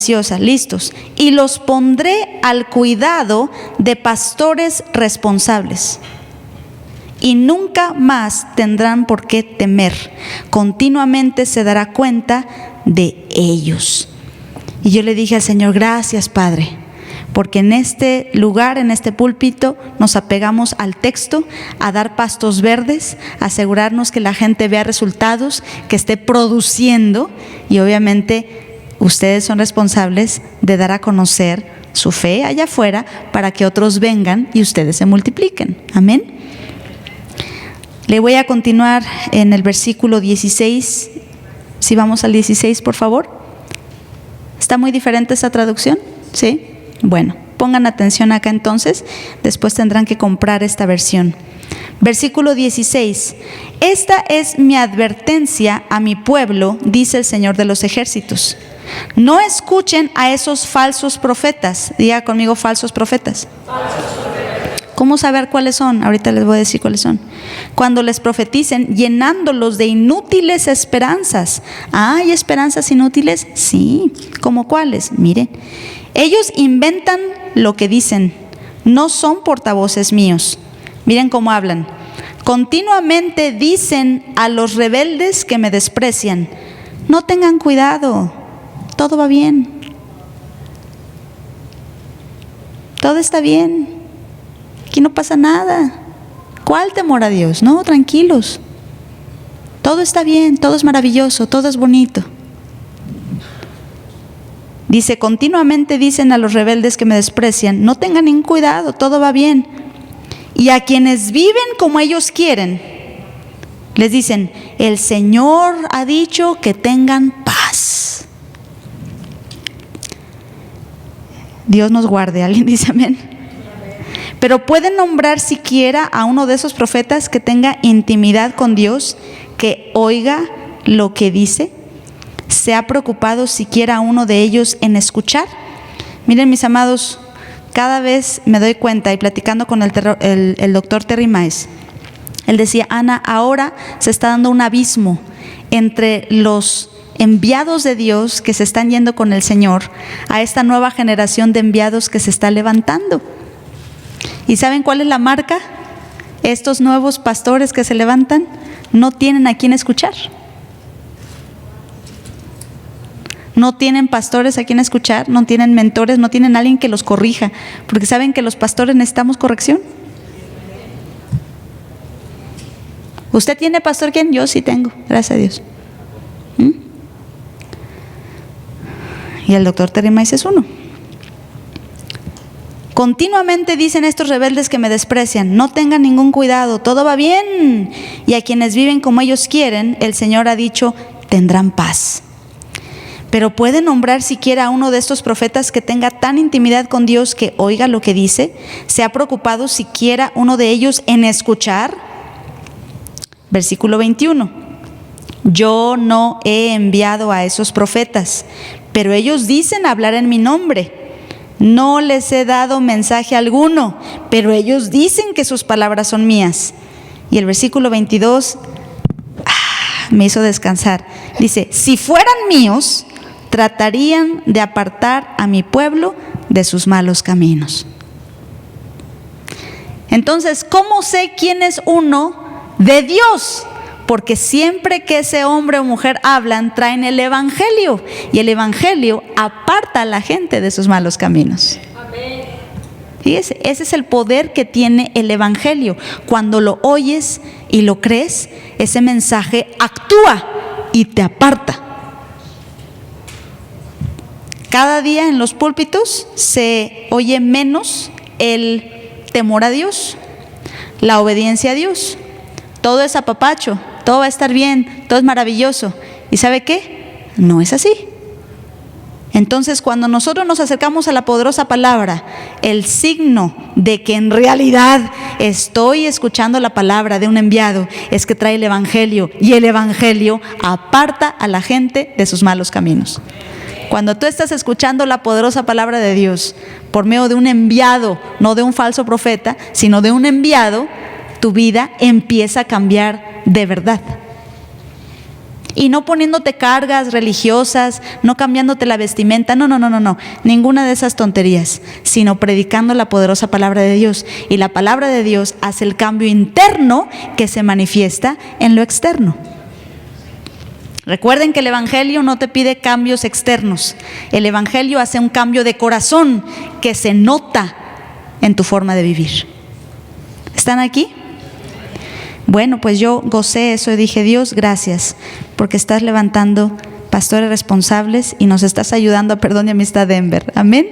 listos, y los pondré al cuidado de pastores responsables. Y nunca más tendrán por qué temer. Continuamente se dará cuenta de ellos. Y yo le dije al Señor, gracias, Padre, porque en este lugar, en este púlpito, nos apegamos al texto, a dar pastos verdes, a asegurarnos que la gente vea resultados, que esté produciendo, y obviamente ustedes son responsables de dar a conocer su fe allá afuera para que otros vengan y ustedes se multipliquen. Amén. Le voy a continuar en el versículo 16. Si vamos al 16, por favor. ¿Está muy diferente esta traducción? ¿Sí? Bueno, pongan atención acá entonces. Después tendrán que comprar esta versión. Versículo 16. Esta es mi advertencia a mi pueblo, dice el Señor de los ejércitos. No escuchen a esos falsos profetas. Diga conmigo, falsos profetas. ¿Cómo saber cuáles son? Ahorita les voy a decir cuáles son. Cuando les profeticen, llenándolos de inútiles esperanzas. ¿Hay esperanzas inútiles? Sí. ¿Cómo cuáles? Miren, ellos inventan lo que dicen. No son portavoces míos. Miren cómo hablan. Continuamente dicen a los rebeldes que me desprecian: no tengan cuidado, todo va bien, todo está bien, aquí no pasa nada. ¿Cuál temor a Dios? No, tranquilos, todo está bien, todo es maravilloso, todo es bonito. Dice, continuamente dicen a los rebeldes que me desprecian: no tengan ningún cuidado, todo va bien. Y a quienes viven como ellos quieren, les dicen: el Señor ha dicho que tengan paz. Dios nos guarde. ¿Alguien dice amén? Pero ¿pueden nombrar siquiera a uno de esos profetas que tenga intimidad con Dios, que oiga lo que dice? ¿Se ha preocupado siquiera uno de ellos en escuchar? Miren, mis amados, cada vez me doy cuenta, y platicando con el doctor Terry Mize, él decía: Ana, ahora se está dando un abismo entre los enviados de Dios que se están yendo con el Señor a esta nueva generación de enviados que se está levantando. ¿Y saben cuál es la marca? Estos nuevos pastores que se levantan no tienen a quién escuchar. No tienen pastores a quien escuchar, no tienen mentores, no tienen alguien que los corrija, porque saben que los pastores necesitamos corrección. ¿Usted tiene pastor? ¿Quién? Yo sí tengo, gracias a Dios. Y el doctor Terry Mize es uno. Continuamente dicen estos rebeldes que me desprecian: no tengan ningún cuidado, todo va bien. Y a quienes viven como ellos quieren, el Señor ha dicho, tendrán paz. Pero ¿puede nombrar siquiera a uno de estos profetas que tenga tan intimidad con Dios que oiga lo que dice? ¿Se ha preocupado siquiera uno de ellos en escuchar? Versículo 21. Yo no he enviado a esos profetas, pero ellos dicen hablar en mi nombre. No les he dado mensaje alguno, pero ellos dicen que sus palabras son mías. Y el versículo 22 me hizo descansar. Dice: si fueran míos, tratarían de apartar a mi pueblo de sus malos caminos. Entonces, ¿cómo sé quién es uno de Dios? Porque siempre que ese hombre o mujer hablan, traen el evangelio, y el evangelio aparta a la gente de sus malos caminos. Amén. Y ese es el poder que tiene el evangelio. Cuando lo oyes y lo crees, ese mensaje actúa y te aparta. Cada día en los púlpitos se oye menos el temor a Dios, la obediencia a Dios. Todo es apapacho, todo va a estar bien, todo es maravilloso. ¿Y sabe qué? No es así. Entonces, cuando nosotros nos acercamos a la poderosa palabra, el signo de que en realidad estoy escuchando la palabra de un enviado es que trae el evangelio, y el evangelio aparta a la gente de sus malos caminos. Cuando tú estás escuchando la poderosa palabra de Dios por medio de un enviado, no de un falso profeta, sino de un enviado, tu vida empieza a cambiar de verdad. Y no poniéndote cargas religiosas, no cambiándote la vestimenta, no, ninguna de esas tonterías, sino predicando la poderosa palabra de Dios. Y la palabra de Dios hace el cambio interno que se manifiesta en lo externo. Recuerden que el Evangelio no te pide cambios externos. El Evangelio hace un cambio de corazón que se nota en tu forma de vivir. ¿Están aquí? Bueno, pues yo gocé eso y dije, Dios, gracias, porque estás levantando pastores responsables y nos estás ayudando a Perdón y Amistad Denver. Amén.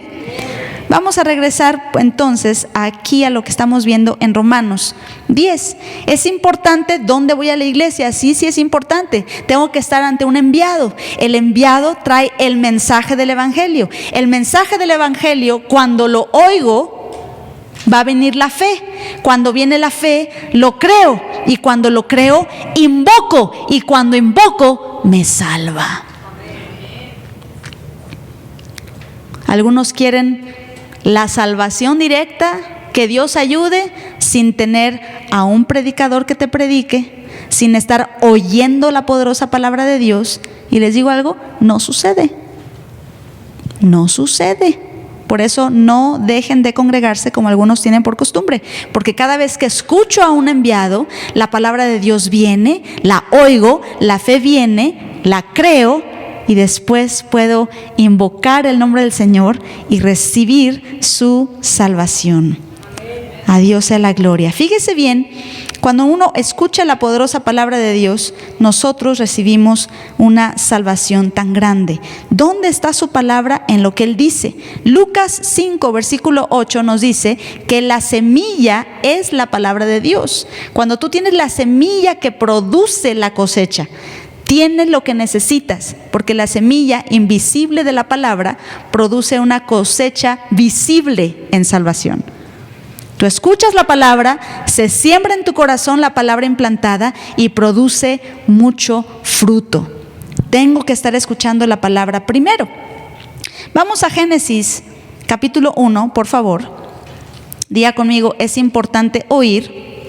Vamos a regresar entonces aquí a lo que estamos viendo en Romanos 10. ¿Es importante dónde voy a la iglesia? Sí, es importante. Tengo que estar ante un enviado. El enviado trae el mensaje del Evangelio. El mensaje del Evangelio, cuando lo oigo, va a venir la fe. Cuando viene la fe, lo creo. Y cuando lo creo, invoco. Y cuando invoco, me salva. Algunos quieren la salvación directa, que Dios ayude sin tener a un predicador que te predique, sin estar oyendo la poderosa palabra de Dios. Y les digo algo, no sucede. No sucede. Por eso no dejen de congregarse como algunos tienen por costumbre, porque cada vez que escucho a un enviado, la palabra de Dios viene, la oigo, la fe viene, la creo, y después puedo invocar el nombre del Señor y recibir su salvación. A Dios sea la gloria. Fíjese bien, cuando uno escucha la poderosa palabra de Dios, nosotros recibimos una salvación tan grande. ¿Dónde está su palabra en lo que Él dice? Lucas 5, versículo 8 nos dice que la semilla es la palabra de Dios. Cuando tú tienes la semilla que produce la cosecha, tienes lo que necesitas, porque la semilla invisible de la palabra produce una cosecha visible en salvación. Tú escuchas la palabra, se siembra en tu corazón la palabra implantada y produce mucho fruto. Tengo que estar escuchando la palabra primero. Vamos a Génesis capítulo 1, por favor. Diga conmigo, es importante oír,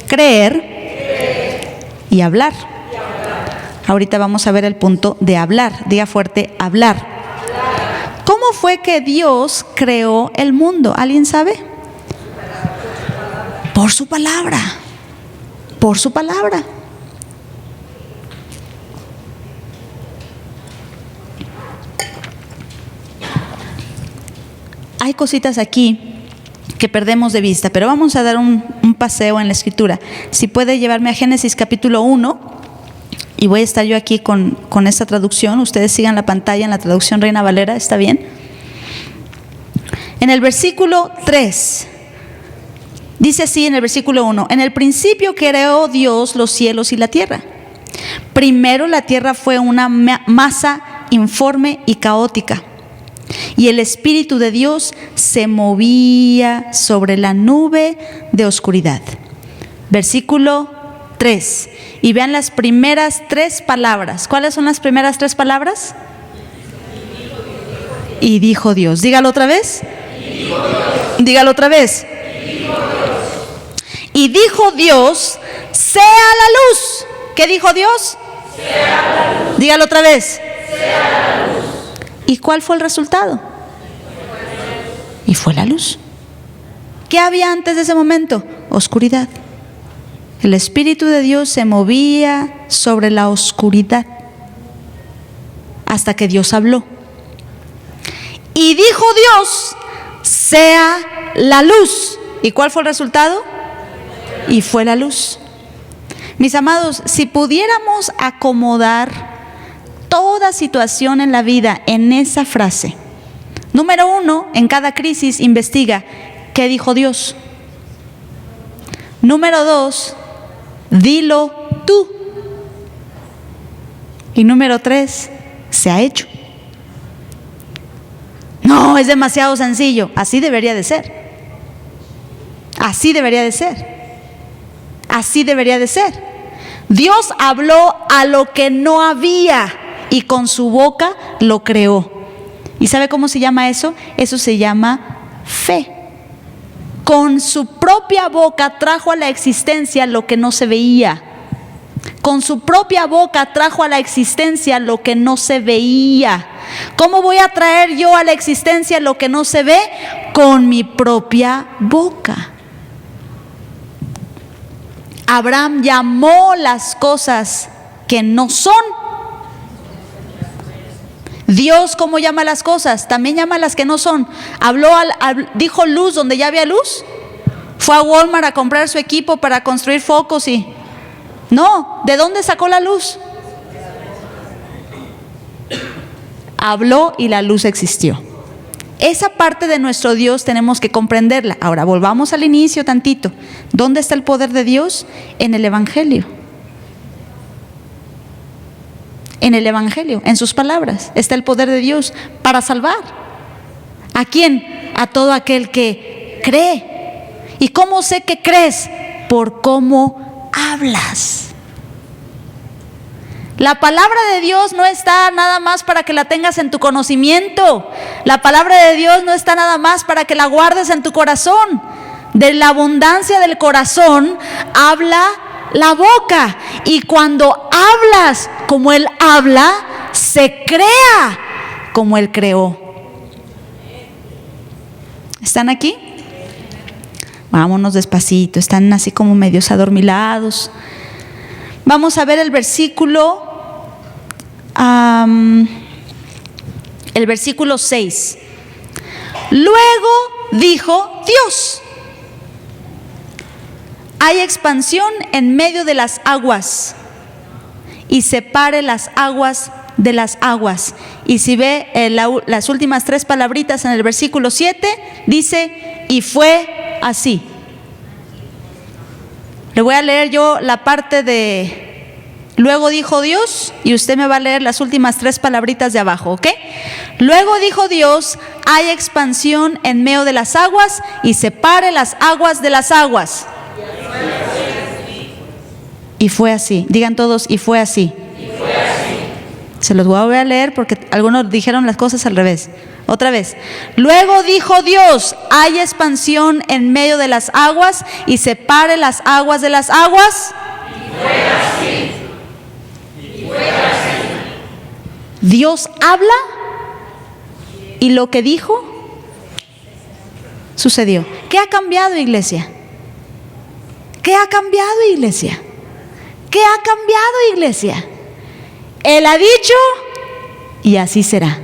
creer y hablar. Ahorita vamos a ver el punto de hablar. Diga fuerte, hablar. ¿Cómo fue que Dios creó el mundo? ¿Alguien sabe? Por su palabra. Por su palabra. Hay cositas aquí que perdemos de vista, pero vamos a dar un paseo en la Escritura. Si puede llevarme a Génesis capítulo 1, y voy a estar yo aquí con esta traducción. Ustedes sigan la pantalla en la traducción Reina Valera, ¿está bien? En el versículo 3, dice así en el versículo 1: en el principio creó Dios los cielos y la tierra. Primero la tierra fue una masa informe y caótica, y el Espíritu de Dios se movía sobre la nube de oscuridad. Versículo 3. Y vean las primeras 3 palabras. ¿Cuáles son las primeras 3 palabras? Y dijo Dios. Dígalo otra vez. Dígalo otra vez. Y dijo Dios, sea la luz. ¿Qué dijo Dios? Sea la luz. Dígalo otra vez. Sea la luz. ¿Y cuál fue el resultado? Y fue la luz. ¿Qué había antes de ese momento? Oscuridad. El Espíritu de Dios se movía sobre la oscuridad hasta que Dios habló. Y dijo Dios, sea la luz. ¿Y cuál fue el resultado? Y fue la luz. Mis amados, si pudiéramos acomodar toda situación en la vida en esa frase. Número 1, en cada crisis investiga qué dijo Dios. Número 2, dilo tú. Y número 3, se ha hecho. No, es demasiado sencillo. Así debería de ser. Así debería de ser. Así debería de ser. Dios habló a lo que no había y con su boca lo creó. ¿Y sabe cómo se llama eso? Eso se llama fe. Con su propia boca trajo a la existencia lo que no se veía. con su propia boca trajo a la existencia lo que no se veía. ¿Cómo voy a traer yo a la existencia lo que no se ve? Con mi propia boca. Abraham llamó las cosas que no son. Dios, ¿cómo llama las cosas? También llama las que no son. Dijo luz donde ya había luz. Fue a Walmart a comprar su equipo para construir focos y... No, ¿de dónde sacó la luz? Habló y la luz existió. Esa parte de nuestro Dios tenemos que comprenderla. Ahora volvamos al inicio tantito. ¿Dónde está el poder de Dios? En el Evangelio. En el Evangelio, en sus palabras, está el poder de Dios para salvar. ¿A quién? A todo aquel que cree. ¿Y cómo sé que crees? Por cómo hablas. La palabra de Dios no está nada más para que la tengas en tu conocimiento. La palabra de Dios no está nada más para que la guardes en tu corazón. De la abundancia del corazón habla la boca. Y cuando hablas como Él habla, se crea como Él creó. ¿Están aquí? Vámonos despacito, están así como medios adormilados. Vamos a ver el versículo 6. Luego dijo Dios: hay expansión en medio de las aguas y separe las aguas de las aguas. Y si ve las últimas 3 palabritas en el versículo 7, dice: y fue así. Le voy a leer yo la parte de luego dijo Dios y usted me va a leer las últimas 3 palabritas de abajo, ¿ok? Luego dijo Dios: hay expansión en medio de las aguas y separe las aguas de las aguas. Y fue así. Digan todos: y fue así. Se los voy a leer porque algunos dijeron las cosas al revés. Otra vez. Luego dijo Dios: hay expansión en medio de las aguas y separe las aguas de las aguas. Y fue así. Dios habla y lo que dijo sucedió. ¿Qué ha cambiado, iglesia? ¿Qué ha cambiado, iglesia? ¿Qué ha cambiado, iglesia? Él ha dicho y así será.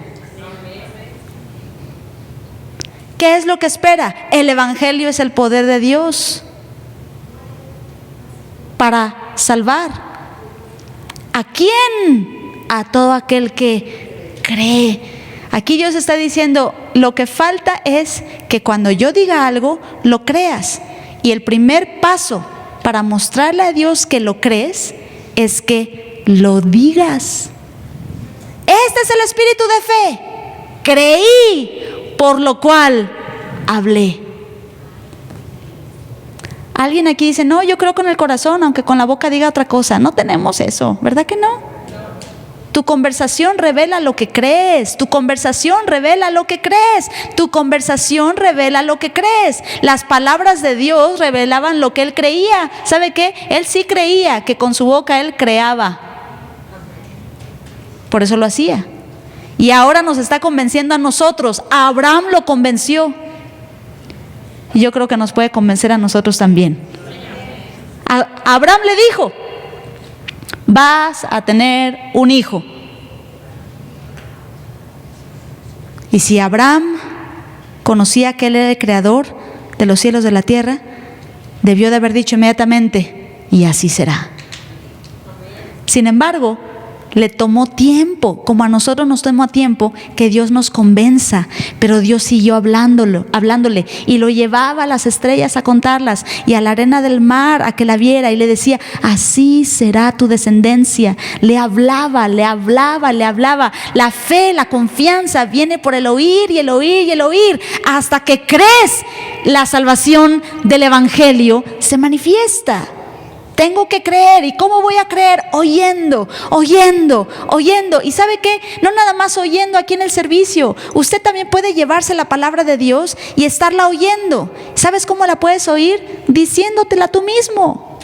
¿Qué es lo que espera? El Evangelio es el poder de Dios para salvar. ¿A quién? A todo aquel que cree. Aquí Dios está diciendo: lo que falta es que cuando yo diga algo, lo creas. Y el primer paso para mostrarle a Dios que lo crees es que lo digas. Este es el espíritu de fe. Creí, por lo cual hablé. Alguien aquí dice: no, yo creo con el corazón, aunque con la boca diga otra cosa. No tenemos eso, ¿verdad que no? Tu conversación revela lo que crees. Tu conversación revela lo que crees. Tu conversación revela lo que crees. Las palabras de Dios revelaban lo que Él creía. ¿Sabe qué? Él sí creía que con su boca Él creaba. Por eso lo hacía. Y ahora nos está convenciendo a nosotros. A Abraham lo convenció. Y yo creo que nos puede convencer a nosotros también. A Abraham le dijo: vas a tener un hijo. Y si Abraham conocía que Él era el creador de los cielos y de la tierra, debió de haber dicho inmediatamente: y así será. Sin embargo, le tomó tiempo, como a nosotros nos tomó tiempo que Dios nos convenza, pero Dios siguió hablándole y lo llevaba a las estrellas a contarlas y a la arena del mar a que la viera y le decía: así será tu descendencia. Le hablaba. La fe, la confianza viene por el oír y el oír y el oír, hasta que crees. La salvación del Evangelio se manifiesta. Tengo que creer. ¿Y cómo voy a creer? Oyendo. ¿Y sabe qué? No nada más oyendo aquí en el servicio. Usted también puede llevarse la palabra de Dios y estarla oyendo. ¿Sabes cómo la puedes oír? Diciéndotela tú mismo.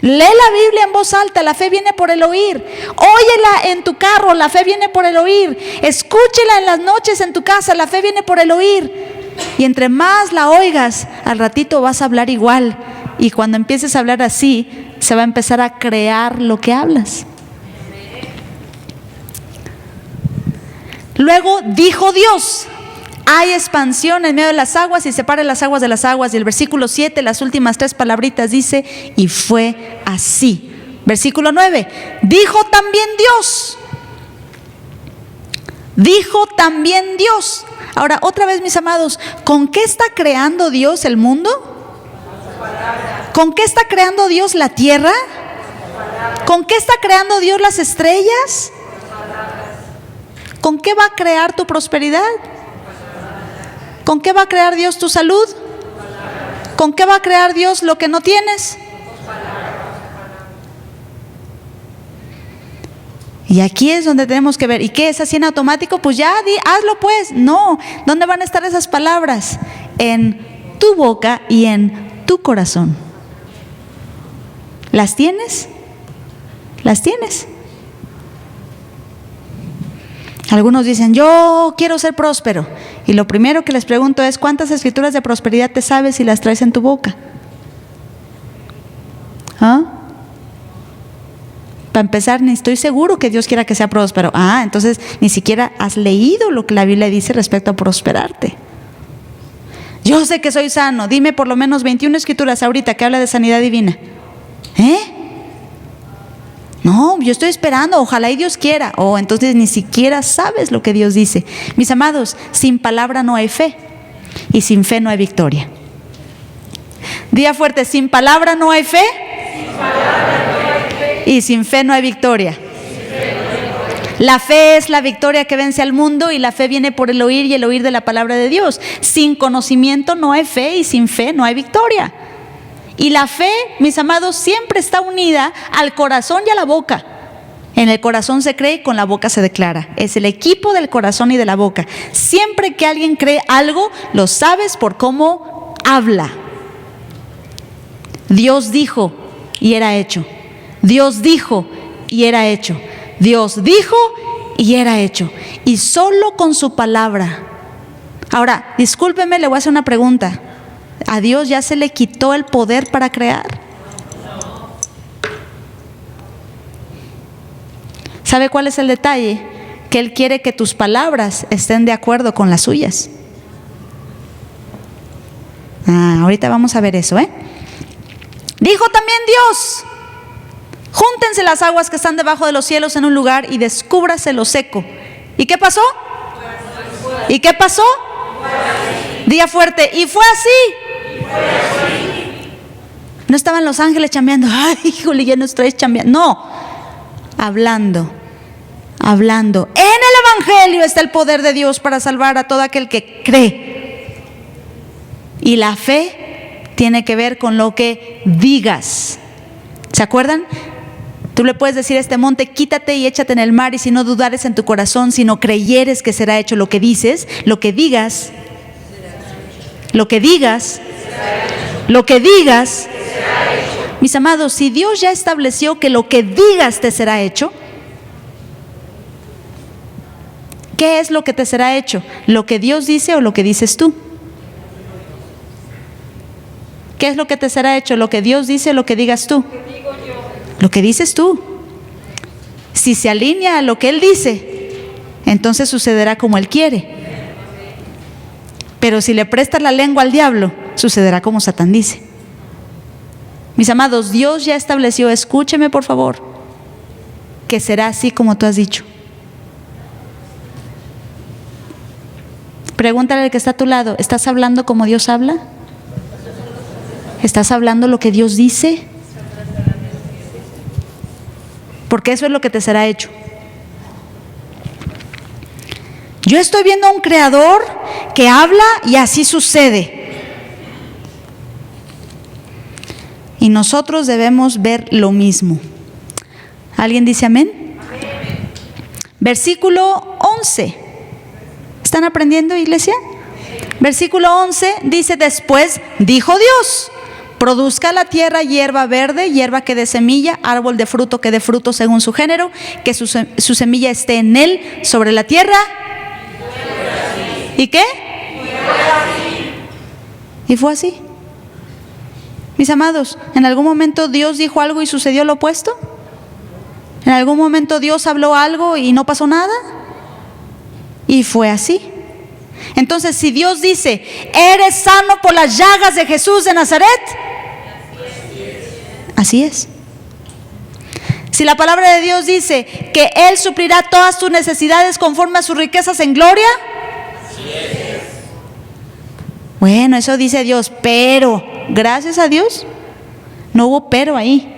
Lee la Biblia en voz alta, la fe viene por el oír. Óyela en tu carro, la fe viene por el oír. Escúchela en las noches en tu casa, la fe viene por el oír. Y entre más la oigas, al ratito vas a hablar igual. Y cuando empieces a hablar así, se va a empezar a crear lo que hablas. Luego dijo Dios: hay expansión en medio de las aguas y separa las aguas de las aguas. Y el versículo 7, las últimas 3 palabritas dice: y fue así. Versículo 9, dijo también Dios. Dijo también Dios. Ahora, otra vez, mis amados, ¿con qué está creando Dios el mundo? ¿Con qué está creando Dios la tierra? ¿Con qué está creando Dios las estrellas? ¿Con qué va a crear tu prosperidad? ¿Con qué va a crear Dios tu salud? ¿Con qué va a crear Dios lo que no tienes? Y aquí es donde tenemos que ver. ¿Y qué es así en automático? Pues ya, hazlo pues. No. ¿Dónde van a estar esas palabras? En tu boca y en tu corazón. ¿Las tienes? ¿Las tienes? Algunos dicen: yo quiero ser próspero. Y lo primero que les pregunto es: ¿cuántas escrituras de prosperidad te sabes y las traes en tu boca? ¿Ah? Para empezar, ni estoy seguro que Dios quiera que sea próspero. Entonces ni siquiera has leído lo que la Biblia dice respecto a prosperarte. Yo sé que soy sano. Dime por lo menos 21 escrituras ahorita que habla de sanidad divina. No, yo estoy esperando, ojalá y Dios quiera. Entonces ni siquiera sabes lo que Dios dice. Mis amados, sin palabra no hay fe, y sin fe no hay victoria. Diga fuerte: sin palabra no hay fe, y sin fe no hay victoria. La fe es la victoria que vence al mundo, y la fe viene por el oír y el oír de la palabra de Dios. Sin conocimiento no hay fe, y sin fe no hay victoria. Y la fe, mis amados, siempre está unida al corazón y a la boca. En el corazón se cree y con la boca se declara. Es el equipo del corazón y de la boca. Siempre que alguien cree algo, lo sabes por cómo habla. Dios dijo y era hecho. Dios dijo y era hecho. Dios dijo y era hecho. Y solo con su palabra. Ahora, discúlpeme, le voy a hacer una pregunta. ¿A Dios ya se le quitó el poder para crear? ¿Sabe cuál es el detalle? Que Él quiere que tus palabras estén de acuerdo con las suyas. Ahorita vamos a ver eso, Dijo también Dios: júntense las aguas que están debajo de los cielos en un lugar y descúbrase lo seco. ¿Y qué pasó? ¿Y qué pasó? Diga fuerte: y fue así. No estaban los ángeles chambeando. Ay, híjole, ya nos traes chambeando. No, hablando. En el evangelio está el poder de Dios para salvar a todo aquel que cree. Y la fe tiene que ver con lo que digas. ¿Se acuerdan? Tú le puedes decir a este monte: quítate y échate en el mar, y si no dudares en tu corazón, si no creyeres que será hecho lo que dices, lo que digas, mis amados, si Dios ya estableció que lo que digas te será hecho, ¿qué es lo que te será hecho? ¿Lo que Dios dice o lo que dices tú? ¿Qué es lo que te será hecho? ¿Lo que Dios dice o lo que digas tú? Lo que dices tú. Si se alinea a lo que Él dice, entonces sucederá como Él quiere. Pero si le prestas la lengua al diablo, sucederá como Satán dice. Mis amados, Dios ya estableció, escúcheme por favor, que será así como tú has dicho. Pregúntale al que está a tu lado: ¿estás hablando como Dios habla? ¿Estás hablando lo que Dios dice? Porque eso es lo que te será hecho. Yo estoy viendo a un creador que habla y así sucede. Y nosotros debemos ver lo mismo. ¿Alguien dice amén? Amén. Versículo 11. ¿Están aprendiendo, iglesia? Versículo 11 dice: después dijo Dios: produzca la tierra hierba verde, hierba que dé semilla, árbol de fruto que dé fruto según su género, que su semilla esté en él sobre la tierra. ¿Y qué? Y fue así. Mis amados, ¿en algún momento Dios dijo algo y sucedió lo opuesto? ¿En algún momento Dios habló algo y no pasó nada? Y fue así. Entonces, si Dios dice, eres sano por las llagas de Jesús de Nazaret, así es. Si la palabra de Dios dice que Él suplirá todas tus necesidades conforme a sus riquezas en gloria, así es. Bueno, eso dice Dios, pero gracias a Dios no hubo pero ahí.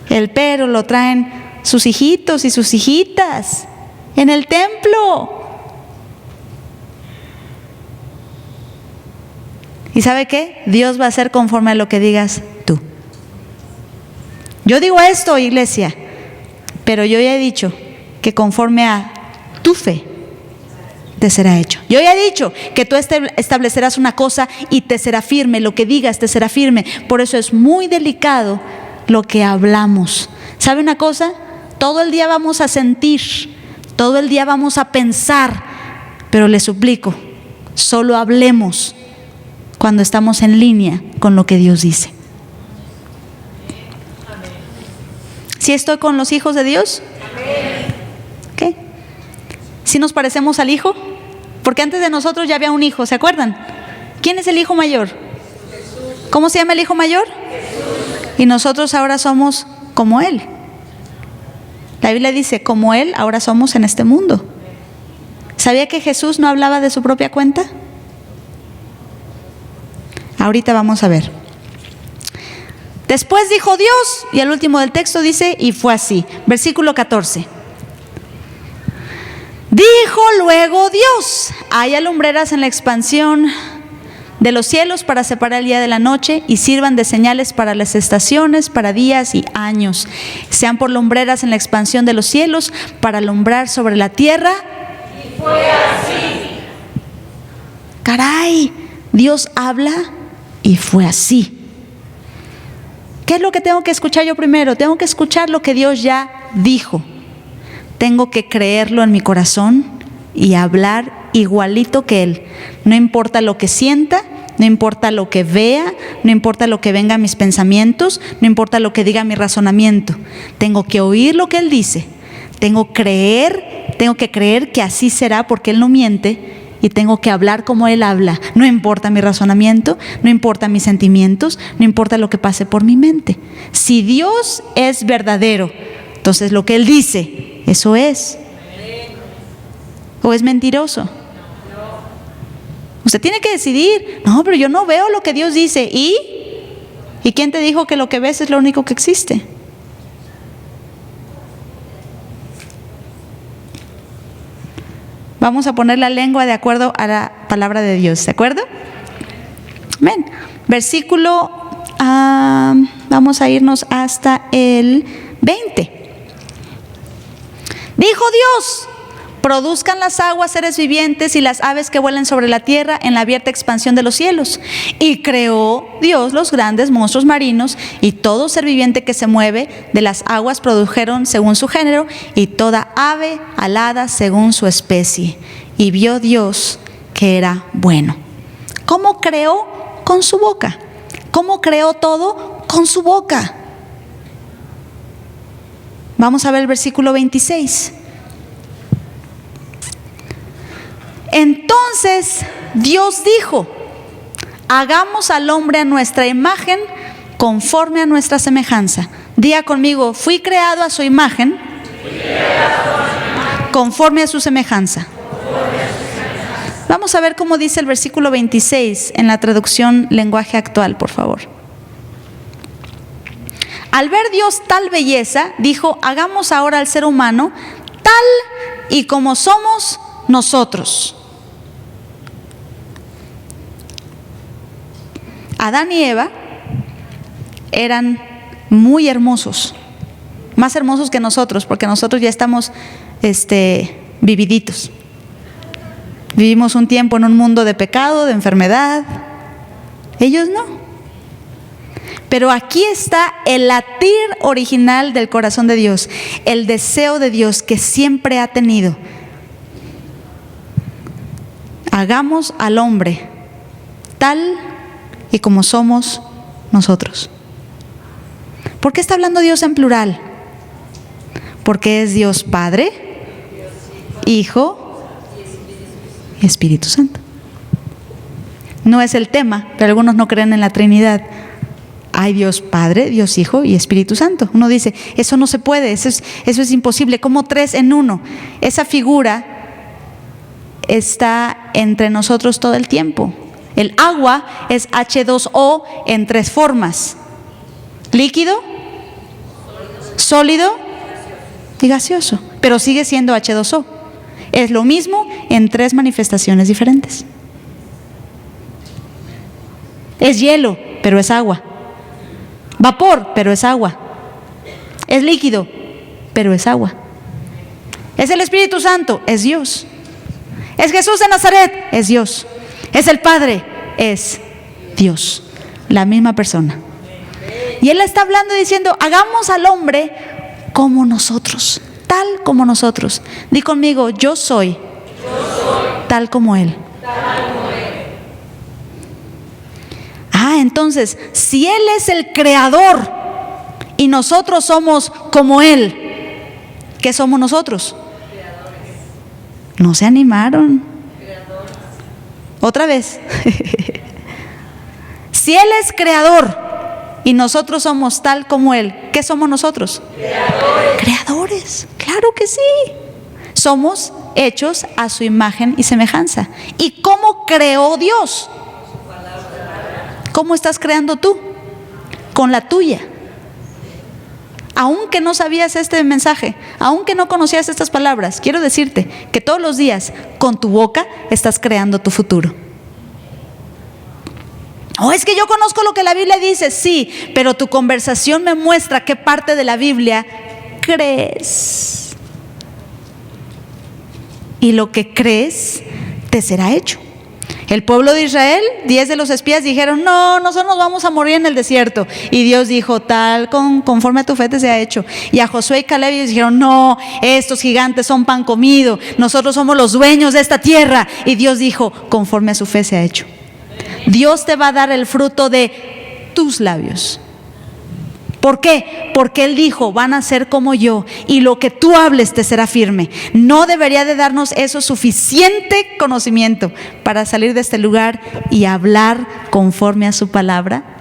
El pero lo traen sus hijitos y sus hijitas en el templo. ¿Y sabe qué? Dios va a hacer conforme a lo que digas tú. Yo digo esto, iglesia, pero yo ya he dicho que conforme a tu fe te será hecho. Yo ya he dicho que tú establecerás una cosa y te será firme, lo que digas te será firme. Por eso es muy delicado lo que hablamos. ¿Sabe una cosa? Todo el día vamos a sentir, todo el día vamos a pensar, pero le suplico, solo hablemos cuando estamos en línea con lo que Dios dice. ¿Sí estoy con los hijos de Dios? ¿Qué? ¿Sí nos parecemos al hijo? Porque antes de nosotros ya había un hijo, ¿se acuerdan? ¿Quién es el hijo mayor? ¿Cómo se llama el hijo mayor? Y nosotros ahora somos como Él. La Biblia dice, como Él, ahora somos en este mundo. ¿Sabía que Jesús no hablaba de su propia cuenta? Ahorita vamos a ver. Después dijo Dios, y al último del texto dice, y fue así. Versículo 14. Dijo luego Dios, haya lumbreras en la expansión de los cielos para separar el día de la noche y sirvan de señales para las estaciones, para días y años. Sean por lumbreras en la expansión de los cielos para alumbrar sobre la tierra. Y fue así. Caray, Dios habla y fue así. ¿Qué es lo que tengo que escuchar yo primero? Tengo que escuchar lo que Dios ya dijo. Tengo que creerlo en mi corazón y hablar igualito que Él. No importa lo que sienta, no importa lo que vea, no importa lo que venga a mis pensamientos, no importa lo que diga mi razonamiento. Tengo que oír lo que Él dice. Tengo que creer que así será porque Él no miente. Y tengo que hablar como Él habla. No importa mi razonamiento, no importa mis sentimientos, no importa lo que pase por mi mente. Si Dios es verdadero, entonces lo que Él dice, eso es. ¿O es mentiroso? Usted tiene que decidir. No, pero yo no veo lo que Dios dice. ¿Y quién te dijo que lo que ves es lo único que existe? Vamos a poner la lengua de acuerdo a la palabra de Dios, ¿de acuerdo? Amén. Versículo, vamos a irnos hasta el 20. Dijo Dios, produzcan las aguas seres vivientes y las aves que vuelen sobre la tierra en la abierta expansión de los cielos. Y creó Dios los grandes monstruos marinos y todo ser viviente que se mueve de las aguas produjeron según su género y toda ave alada según su especie. Y vio Dios que era bueno. ¿Cómo creó? Con su boca. ¿Cómo creó todo? Con su boca. Vamos a ver el versículo 26. Entonces Dios dijo, hagamos al hombre a nuestra imagen, conforme a nuestra semejanza. Diga conmigo, fui creado a su imagen, conforme a su semejanza. Vamos a ver cómo dice el versículo 26 en la traducción lenguaje actual, por favor. Al ver Dios tal belleza, dijo, hagamos ahora al ser humano tal y como somos nosotros. Adán y Eva eran muy hermosos, más hermosos que nosotros, porque nosotros ya estamos vividitos. Vivimos un tiempo en un mundo de pecado, de enfermedad. Ellos no. Pero aquí está el latir original del corazón de Dios, el deseo de Dios que siempre ha tenido. Hagamos al hombre tal y como somos nosotros. ¿Por qué está hablando Dios en plural? Porque es Dios Padre, Hijo y Espíritu Santo. No es el tema, pero algunos no creen en la Trinidad. Hay Dios Padre, Dios Hijo y Espíritu Santo. Uno dice, eso no se puede, eso es imposible. ¿Cómo tres en uno? Esa figura está entre nosotros todo el tiempo. El agua es H2O en tres formas: líquido, sólido y gaseoso. Pero sigue siendo H2O. Es lo mismo en tres manifestaciones diferentes. Es hielo, pero es agua. Vapor, pero es agua. Es líquido, pero es agua. Es el Espíritu Santo, es Dios. Es Jesús de Nazaret, es Dios. Es el Padre, es Dios. La misma persona. Y Él está hablando y diciendo, hagamos al hombre como nosotros, tal como nosotros. Di conmigo, yo soy tal como Él. Entonces, si Él es el creador y nosotros somos como Él, ¿qué somos nosotros? No se animaron. Otra vez. Si Él es creador y nosotros somos tal como Él, ¿qué somos nosotros? Creadores. Claro que sí. Somos hechos a su imagen y semejanza. ¿Y cómo creó Dios? ¿Cómo estás creando tú? Con la tuya. Aunque no sabías este mensaje, aunque no conocías estas palabras, quiero decirte que todos los días con tu boca estás creando tu futuro. Es que yo conozco lo que la Biblia dice, sí, pero tu conversación me muestra qué parte de la Biblia crees. Y lo que crees te será hecho. El pueblo de Israel, 10 de los espías dijeron, no, nosotros nos vamos a morir en el desierto. Y Dios dijo, conforme a tu fe te sea hecho. Y a Josué y Caleb ellos dijeron, no, estos gigantes son pan comido, nosotros somos los dueños de esta tierra. Y Dios dijo, conforme a su fe sea hecho. Dios te va a dar el fruto de tus labios. ¿Por qué? Porque Él dijo, van a ser como yo, y lo que tú hables te será firme. ¿No debería de darnos eso suficiente conocimiento para salir de este lugar y hablar conforme a su palabra?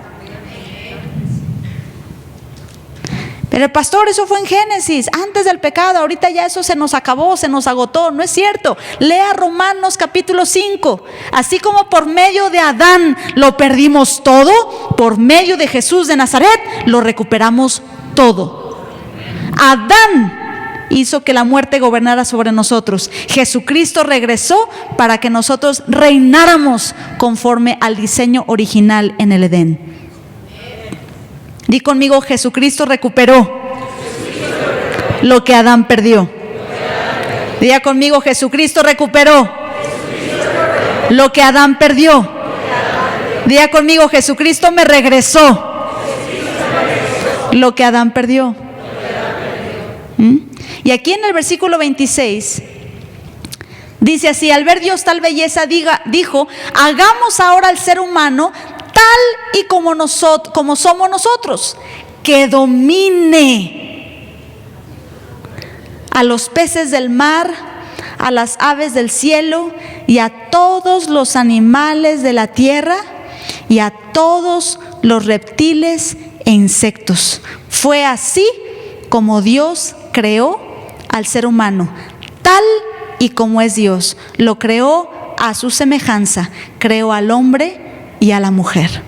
Pero pastor, eso fue en Génesis, antes del pecado, ahorita ya eso se nos acabó, se nos agotó. No es cierto. Lea Romanos capítulo 5. Así como por medio de Adán lo perdimos todo, por medio de Jesús de Nazaret lo recuperamos todo. Adán hizo que la muerte gobernara sobre nosotros. Jesucristo regresó para que nosotros reináramos conforme al diseño original en el Edén. Di conmigo, Jesucristo recuperó lo que Adán perdió. Diga conmigo, Jesucristo recuperó lo que Adán perdió. Diga conmigo, Jesucristo me regresó lo que Adán perdió. Y aquí en el versículo 26 dice así: al ver Dios tal belleza, dijo, hagamos ahora al ser humano tal y como somos nosotros, que domine a los peces del mar, a las aves del cielo y a todos los animales de la tierra y a todos los reptiles e insectos. Fue así como Dios creó al ser humano, tal y como es Dios. Lo creó a su semejanza, creó al hombre y a la mujer.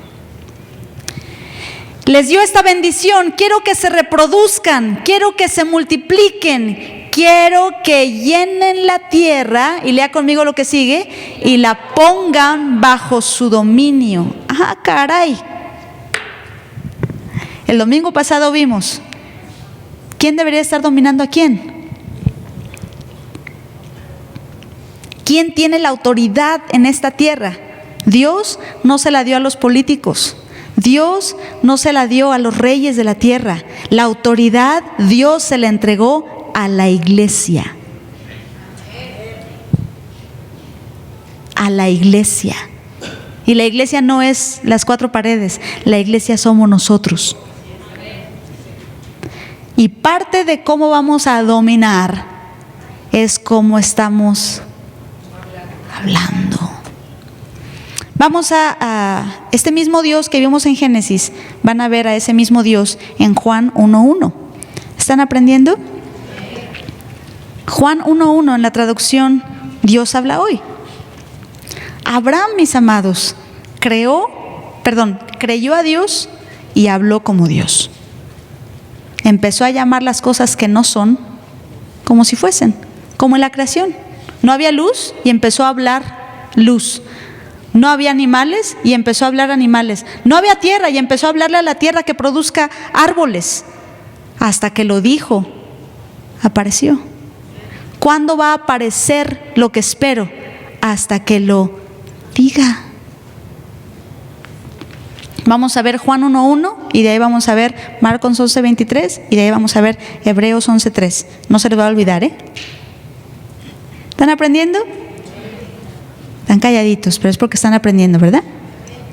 Les dio esta bendición: quiero que se reproduzcan, quiero que se multipliquen, quiero que llenen la tierra, y lea conmigo lo que sigue, y la pongan bajo su dominio. Caray. El domingo pasado vimos quién debería estar dominando a quién. ¿Quién tiene la autoridad en esta tierra? Dios no se la dio a los políticos. Dios no se la dio a los reyes de la tierra. La autoridad Dios se la entregó a la iglesia. A la iglesia. Y la iglesia no es las cuatro paredes, la iglesia somos nosotros. Y parte de cómo vamos a dominar es cómo estamos hablando. Vamos a este mismo Dios que vimos en Génesis, van a ver a ese mismo Dios en Juan 1:1. ¿Están aprendiendo? Juan 1:1 en la traducción Dios habla hoy. Abraham, mis amados, creyó a Dios y habló como Dios. Empezó a llamar las cosas que no son como si fuesen, como en la creación. No había luz y empezó a hablar luz. No había animales y empezó a hablar animales. No había tierra y empezó a hablarle a la tierra que produzca árboles. Hasta que lo dijo, apareció. ¿Cuándo va a aparecer lo que espero? Hasta que lo diga. Vamos a ver Juan 1:1 y de ahí vamos a ver Marcos 11:23 y de ahí vamos a ver Hebreos 11:3. No se les va a olvidar, ¿eh? ¿Están aprendiendo? Están calladitos, pero es porque están aprendiendo, ¿verdad?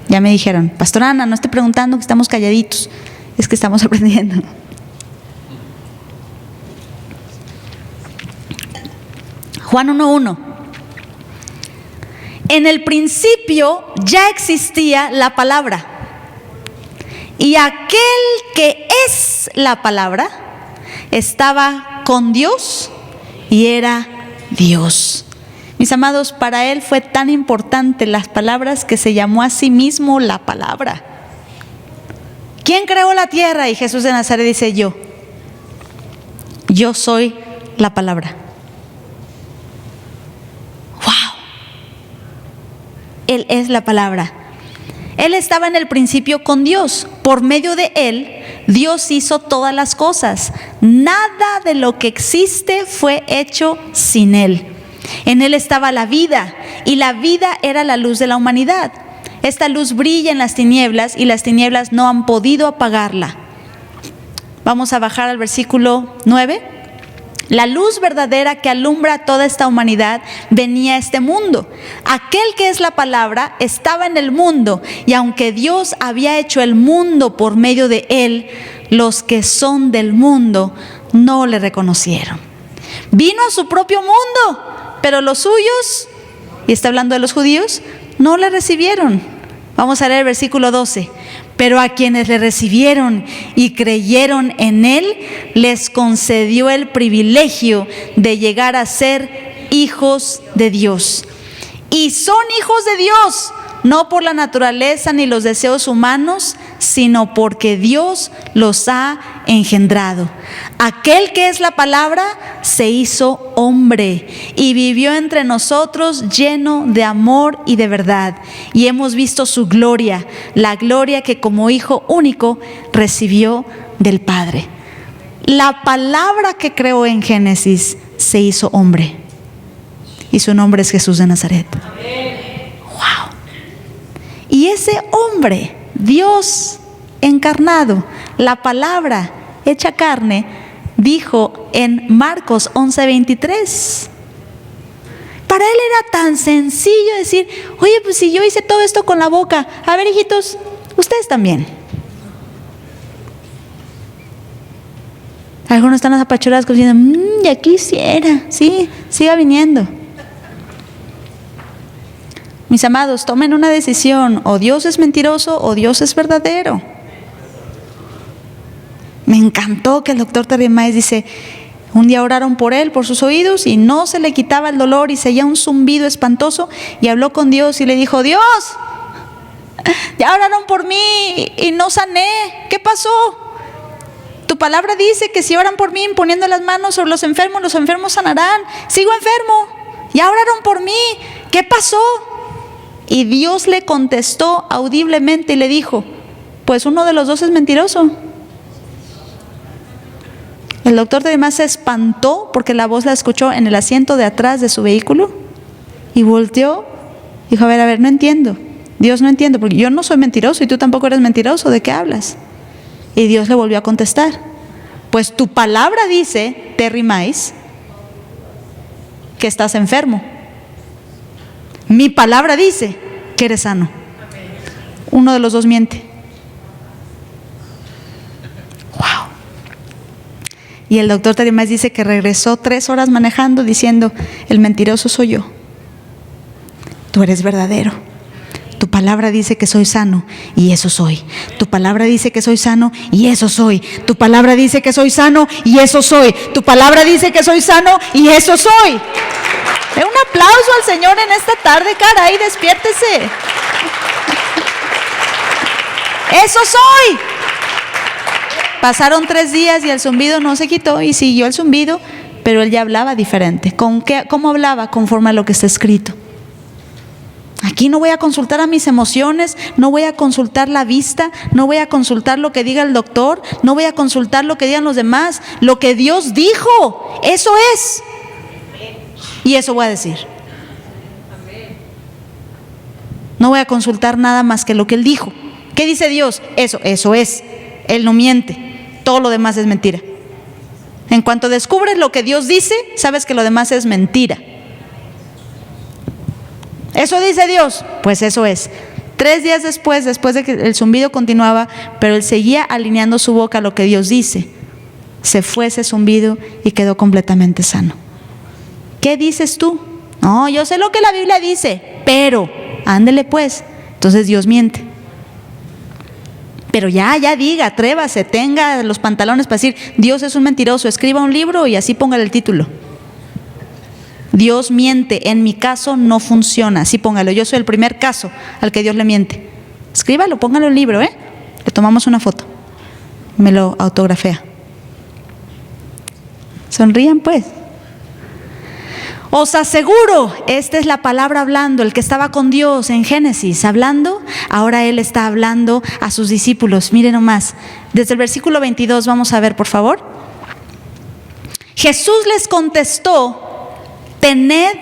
Ya me dijeron, Pastor Ana, no esté preguntando que estamos calladitos, es que estamos aprendiendo. Juan 1:1. En el principio ya existía la palabra. Y aquel que es la palabra estaba con Dios y era Dios. Mis amados, para él fue tan importante las palabras que se llamó a sí mismo la palabra. ¿Quién creó la tierra? Y Jesús de Nazaret dice: yo soy la palabra. ¡Wow! Él es la palabra. Él estaba en el principio con Dios. Por medio de él, Dios hizo todas las cosas. Nada de lo que existe fue hecho sin él. En él estaba la vida, y la vida era la luz de la humanidad. Esta luz brilla en las tinieblas, y las tinieblas no han podido apagarla. Vamos a bajar al versículo 9. La luz verdadera que alumbra a toda esta humanidad venía a este mundo. Aquel que es la palabra estaba en el mundo, y aunque Dios había hecho el mundo por medio de él, los que son del mundo no le reconocieron. Vino a su propio mundo, pero los suyos, y está hablando de los judíos, no le recibieron. Vamos a leer el versículo 12. Pero a quienes le recibieron y creyeron en él, les concedió el privilegio de llegar a ser hijos de Dios. Y son hijos de Dios, no por la naturaleza ni los deseos humanos, sino porque Dios los ha engendrado. Aquel que es la palabra se hizo hombre y vivió entre nosotros lleno de amor y de verdad. Y hemos visto su gloria, la gloria que como hijo único recibió del Padre. La palabra que creó en Génesis se hizo hombre. Y su nombre es Jesús de Nazaret. ¡Wow! Y ese hombre, Dios encarnado, la palabra hecha carne, dijo en Marcos 11:23. Para él era tan sencillo decir: oye, pues si yo hice todo esto con la boca, a ver, hijitos, ustedes también. Algunos están apachurados diciendo: ya quisiera. Sí, siga viniendo. Mis amados, tomen una decisión: o Dios es mentiroso o Dios es verdadero. Me encantó que el doctor Terry Maes dice: un día oraron por él, por sus oídos, y no se le quitaba el dolor y seguía un zumbido espantoso, y habló con Dios y le dijo: Dios, ya oraron por mí y no sané, ¿qué pasó? Tu palabra dice que si oran por mí imponiendo las manos sobre los enfermos sanarán. Sigo enfermo, ya oraron por mí, ¿qué pasó? Y Dios le contestó audiblemente y le dijo: pues uno de los dos es mentiroso. El doctor además se espantó porque la voz la escuchó en el asiento de atrás de su vehículo y volteó. Dijo: a ver, no entiendo. Dios, no entiendo, porque yo no soy mentiroso y tú tampoco eres mentiroso, ¿de qué hablas? Y Dios le volvió a contestar, pues tu palabra dice, Terry Mize, que estás enfermo. Mi palabra dice que eres sano. Uno de los dos miente. Wow. Y el doctor Terry Mize dice que regresó 3 horas manejando diciendo, el mentiroso soy yo. Tú eres verdadero. Tu palabra dice que soy sano y eso soy. Tu palabra dice que soy sano y eso soy. Tu palabra dice que soy sano y eso soy. Tu palabra dice que soy sano y eso soy. Un aplauso al Señor en esta tarde, caray, despiértese. Eso soy. Pasaron 3 días y el zumbido no se quitó y siguió el zumbido, pero él ya hablaba diferente. ¿Cómo hablaba? Conforme a lo que está escrito. Aquí no voy a consultar a mis emociones, no voy a consultar la vista, no voy a consultar lo que diga el doctor, no voy a consultar lo que digan los demás. Lo que Dios dijo, eso es. Y eso voy a decir. No voy a consultar nada más que lo que Él dijo. ¿Qué dice Dios? Eso es. Él no miente. Todo lo demás es mentira. En cuanto descubres lo que Dios dice, sabes que lo demás es mentira. Eso dice Dios, pues eso es. 3 días después de que el zumbido continuaba, pero él seguía alineando su boca a lo que Dios dice, se fue ese zumbido y quedó completamente sano. ¿Qué dices tú? No, yo sé lo que la Biblia dice, pero ándele pues. Entonces Dios miente. Pero ya diga, atrévase, tenga los pantalones para decir, Dios es un mentiroso, escriba un libro y así póngale el título. Dios miente, en mi caso no funciona. Así póngalo, yo soy el primer caso al que Dios le miente. Escríbalo, póngalo en el libro, Le tomamos una foto, me lo autografea. Sonrían pues. Os aseguro, esta es la palabra hablando, el que estaba con Dios en Génesis hablando, ahora Él está hablando a sus discípulos. Miren nomás, desde el versículo 22 vamos a ver, por favor. Jesús les contestó, tened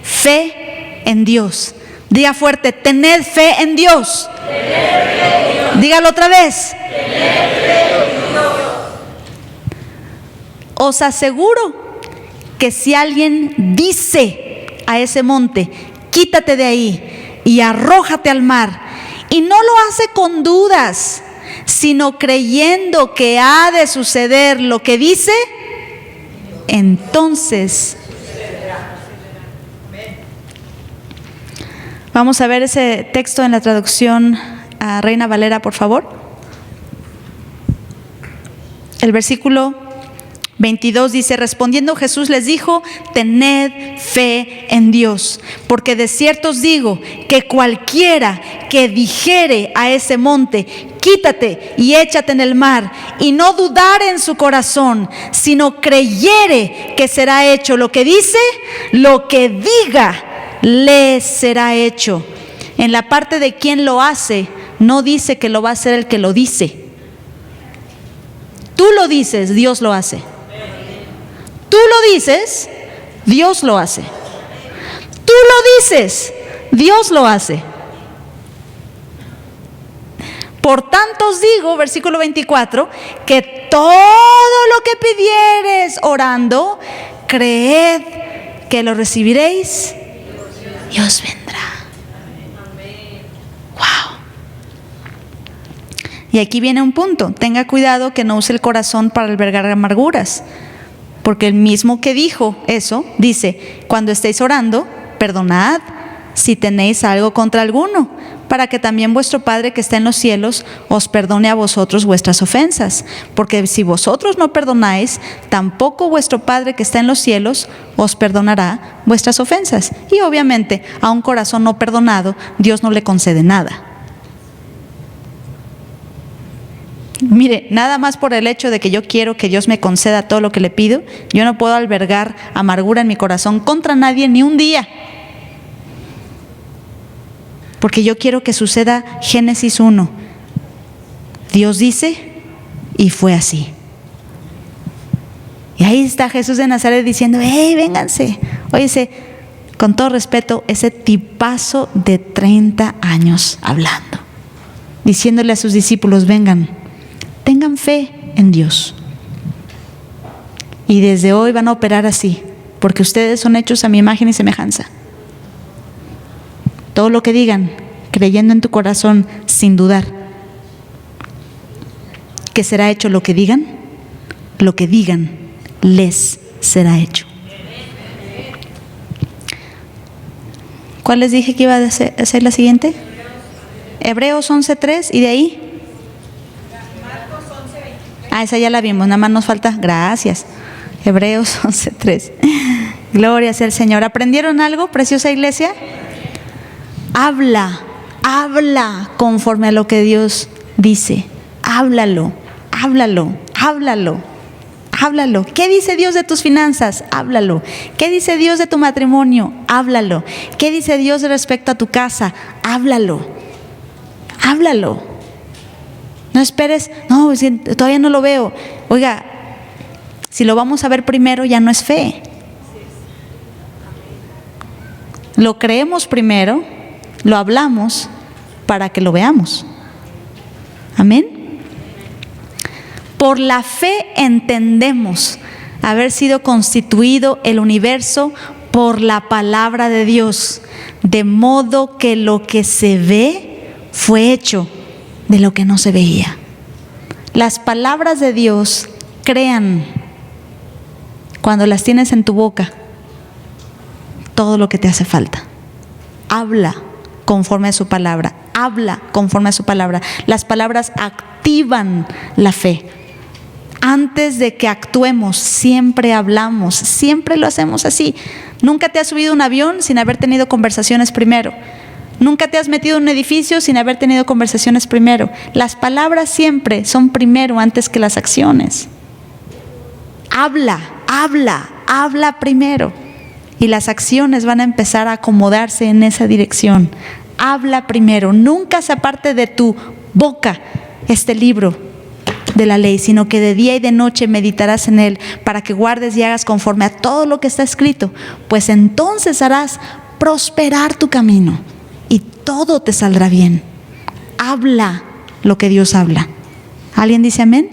fe en Dios. Diga fuerte, tened fe en Dios. Tened fe en Dios. Dígalo otra vez. Tened fe en Dios. Os aseguro que si alguien dice a ese monte, quítate de ahí y arrójate al mar, y no lo hace con dudas, sino creyendo que ha de suceder lo que dice, entonces vamos a ver ese texto en la traducción a Reina Valera, por favor. El versículo 22 dice, respondiendo Jesús les dijo, tened fe en Dios, porque de cierto os digo que cualquiera que dijere a ese monte, quítate y échate en el mar, y no dudare en su corazón, sino creyere que será hecho lo que dice, lo que diga le será hecho. En la parte de quien lo hace, no dice que lo va a hacer el que lo dice. Tú lo dices, Dios lo hace. Tú lo dices, Dios lo hace. Tú lo dices, Dios lo hace. Por tanto os digo, versículo 24, que todo lo que pidiereis orando, creed que lo recibiréis y os vendrá. Wow. Y aquí viene un punto. Tenga cuidado que no use el corazón para albergar amarguras. Porque el mismo que dijo eso, dice, cuando estéis orando, perdonad si tenéis algo contra alguno, para que también vuestro Padre que está en los cielos os perdone a vosotros vuestras ofensas. Porque si vosotros no perdonáis, tampoco vuestro Padre que está en los cielos os perdonará vuestras ofensas. Y obviamente a un corazón no perdonado, Dios no le concede nada. Mire, nada más por el hecho de que yo quiero que Dios me conceda todo lo que le pido, yo no puedo albergar amargura en mi corazón contra nadie ni un día. Porque yo quiero que suceda Génesis 1. Dios dice y fue así. Y ahí está Jesús de Nazaret diciendo, hey, vénganse. Óyese, con todo respeto, ese tipazo de 30 años hablando, diciéndole a sus discípulos, vengan, tengan fe en Dios. Y desde hoy van a operar así, porque ustedes son hechos a mi imagen y semejanza. Todo lo que digan, creyendo en tu corazón, sin dudar, que será hecho lo que digan, les será hecho. ¿Cuál les dije que iba a ser la siguiente? Hebreos 11:3, y de ahí. Esa ya la vimos, nada más nos falta, gracias. Hebreos 11:3. Gloria sea al Señor. ¿Aprendieron algo, preciosa iglesia? Habla conforme a lo que Dios dice. Háblalo. ¿Qué dice Dios de tus finanzas? Háblalo. ¿Qué dice Dios de tu matrimonio? Háblalo. ¿Qué dice Dios respecto a tu casa? Háblalo. No esperes, no, todavía no lo veo. Oiga, si lo vamos a ver primero, ya no es fe. Lo creemos primero, lo hablamos para que lo veamos. Amén. Por la fe entendemos haber sido constituido el universo por la palabra de Dios, de modo que lo que se ve fue hecho de lo que no se veía. Las palabras de Dios crean cuando las tienes en tu boca todo lo que te hace falta. Habla conforme a su palabra. Las palabras activan la fe. Antes de que actuemos, siempre hablamos, siempre lo hacemos así. Nunca te has subido a un avión sin haber tenido conversaciones primero. Nunca te has metido en un edificio sin haber tenido conversaciones primero. Las palabras siempre son primero antes que las acciones. Habla primero. Y las acciones van a empezar a acomodarse en esa dirección. Habla primero. Nunca se aparte de tu boca este libro de la ley, sino que de día y de noche meditarás en él, para que guardes y hagas conforme a todo lo que está escrito, pues entonces harás prosperar tu camino y todo te saldrá bien. Habla lo que Dios habla. ¿Alguien dice amén?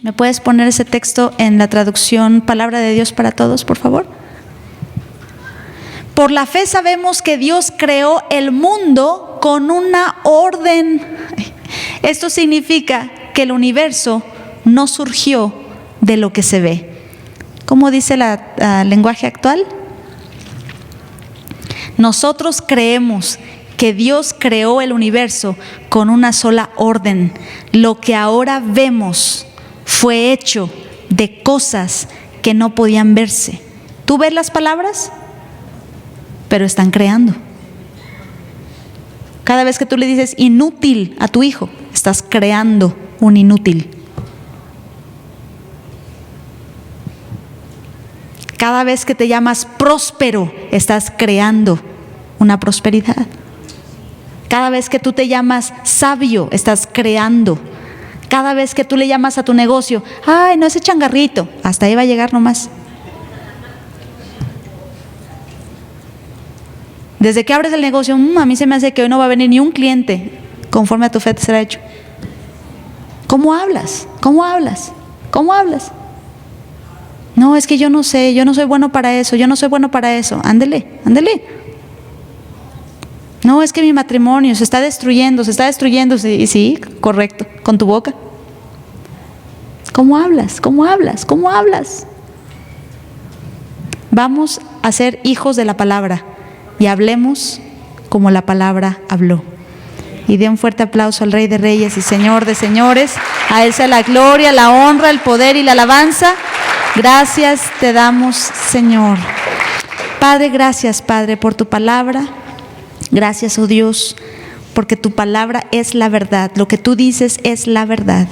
¿Me puedes poner ese texto en la traducción Palabra de Dios para Todos, por favor? Por la fe sabemos que Dios creó el mundo con una orden. Esto significa que el universo no surgió de lo que se ve. ¿Cómo dice el lenguaje actual? Nosotros creemos que Dios creó el universo con una sola orden. Lo que ahora vemos fue hecho de cosas que no podían verse. ¿Tú ves las palabras? Pero están creando. Cada vez que tú le dices inútil a tu hijo, estás creando un inútil. Cada vez que te llamas próspero, estás creando una prosperidad. Cada vez que tú te llamas sabio, estás creando. Cada vez que tú le llamas a tu negocio, ay, no, ese changarrito, hasta ahí va a llegar nomás. Desde que abres el negocio, a mí se me hace que hoy no va a venir ni un cliente. Conforme a tu fe te será hecho. ¿Cómo hablas? No, es que yo no sé, yo no soy bueno para eso, Ándele. No, es que mi matrimonio se está destruyendo. Y sí, correcto, con tu boca. ¿Cómo hablas? Vamos a ser hijos de la palabra y hablemos como la palabra habló. Y dé un fuerte aplauso al Rey de Reyes y Señor de Señores. A Él sea la gloria, la honra, el poder y la alabanza. Gracias te damos, Señor. Padre, gracias, Padre, por tu palabra. Gracias, oh Dios, porque tu palabra es la verdad. Lo que tú dices es la verdad.